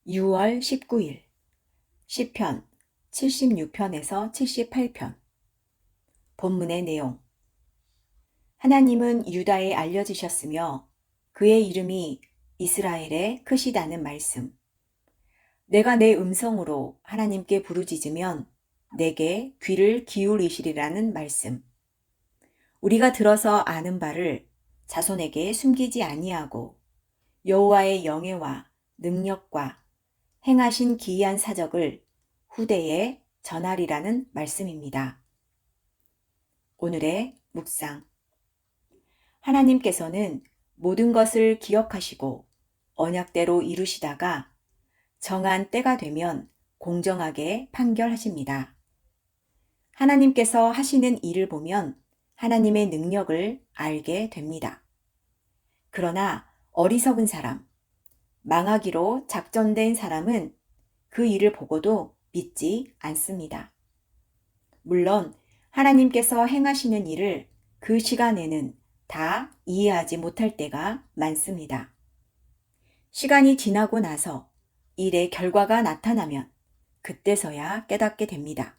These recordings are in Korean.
6월 19일 시편 76편에서 78편. 본문의 내용. 하나님은 유다에 알려지셨으며 그의 이름이 이스라엘에 크시다는 말씀. 내가 내 음성으로 하나님께 부르짖으면 내게 귀를 기울이시리라는 말씀. 우리가 들어서 아는 바를 자손에게 숨기지 아니하고 여호와의 영예와 능력과 행하신 기이한 사적을 후대에 전하리라는 말씀입니다. 오늘의 묵상. 하나님께서는 모든 것을 기억하시고 언약대로 이루시다가 정한 때가 되면 공정하게 판결하십니다. 하나님께서 하시는 일을 보면 하나님의 능력을 알게 됩니다. 그러나 어리석은 사람, 망하기로 작전된 사람은 그 일을 보고도 믿지 않습니다. 물론 하나님께서 행하시는 일을 그 시간에는 다 이해하지 못할 때가 많습니다. 시간이 지나고 나서 일의 결과가 나타나면 그때서야 깨닫게 됩니다.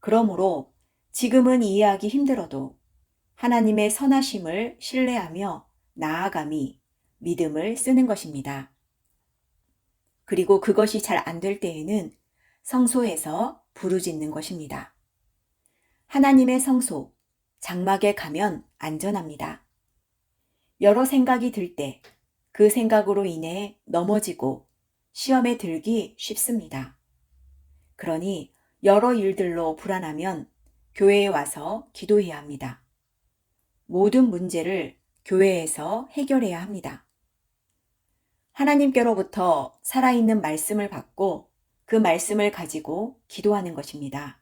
그러므로 지금은 이해하기 힘들어도 하나님의 선하심을 신뢰하며 나아감이 믿음을 쓰는 것입니다. 그리고 그것이 잘 안 될 때에는 성소에서 부르짖는 것입니다. 하나님의 성소, 장막에 가면 안전합니다. 여러 생각이 들 때 그 생각으로 인해 넘어지고 시험에 들기 쉽습니다. 그러니 여러 일들로 불안하면 교회에 와서 기도해야 합니다. 모든 문제를 교회에서 해결해야 합니다. 하나님께로부터 살아있는 말씀을 받고 그 말씀을 가지고 기도하는 것입니다.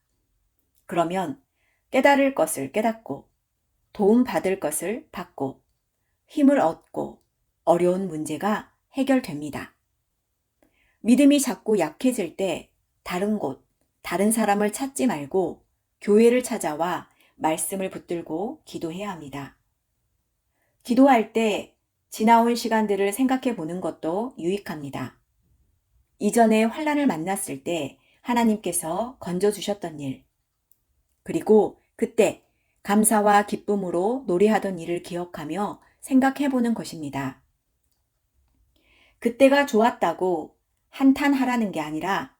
그러면 깨달을 것을 깨닫고 도움받을 것을 받고 힘을 얻고 어려운 문제가 해결됩니다. 믿음이 자꾸 약해질 때 다른 곳, 다른 사람을 찾지 말고 교회를 찾아와 말씀을 붙들고 기도해야 합니다. 기도할 때 지나온 시간들을 생각해 보는 것도 유익합니다. 이전에 환난을 만났을 때 하나님께서 건져주셨던 일, 그리고 그때 감사와 기쁨으로 노래하던 일을 기억하며 생각해 보는 것입니다. 그때가 좋았다고 한탄하라는 게 아니라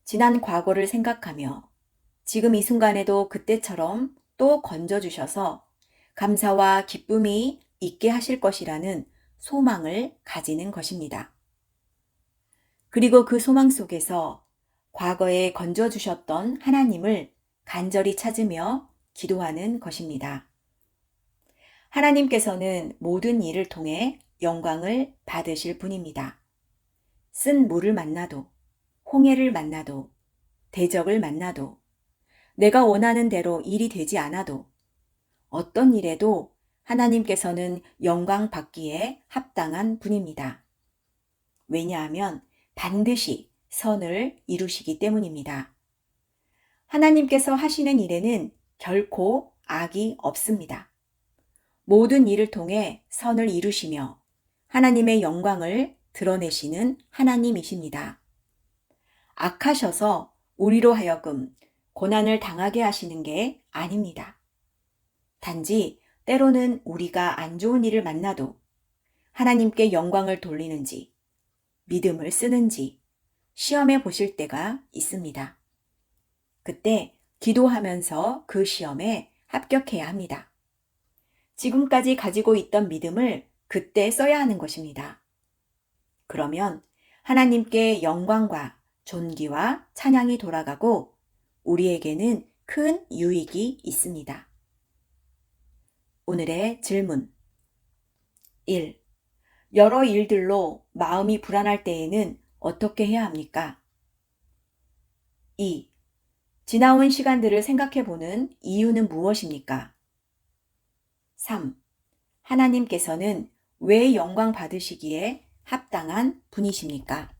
지난 과거를 생각하며 지금 이 순간에도 그때처럼 또 건져주셔서 감사와 기쁨이 있게 하실 것이라는 소망을 가지는 것입니다. 그리고 그 소망 속에서 과거에 건져주셨던 하나님을 간절히 찾으며 기도하는 것입니다. 하나님께서는 모든 일을 통해 영광을 받으실 분입니다. 쓴 물을 만나도, 홍해를 만나도, 대적을 만나도, 내가 원하는 대로 일이 되지 않아도, 어떤 일에도 하나님께서는 영광 받기에 합당한 분입니다. 왜냐하면 반드시 선을 이루시기 때문입니다. 하나님께서 하시는 일에는 결코 악이 없습니다. 모든 일을 통해 선을 이루시며 하나님의 영광을 드러내시는 하나님이십니다. 악하셔서 우리로 하여금 고난을 당하게 하시는 게 아닙니다. 단지 때로는 우리가 안 좋은 일을 만나도 하나님께 영광을 돌리는지 믿음을 쓰는지 시험해 보실 때가 있습니다. 그때 기도하면서 그 시험에 합격해야 합니다. 지금까지 가지고 있던 믿음을 그때 써야 하는 것입니다. 그러면 하나님께 영광과 존귀와 찬양이 돌아가고 우리에게는 큰 유익이 있습니다. 오늘의 질문. 1. 여러 일들로 마음이 불안할 때에는 어떻게 해야 합니까? 2. 지나온 시간들을 생각해 보는 이유는 무엇입니까? 3. 하나님께서는 왜 영광 받으시기에 합당한 분이십니까?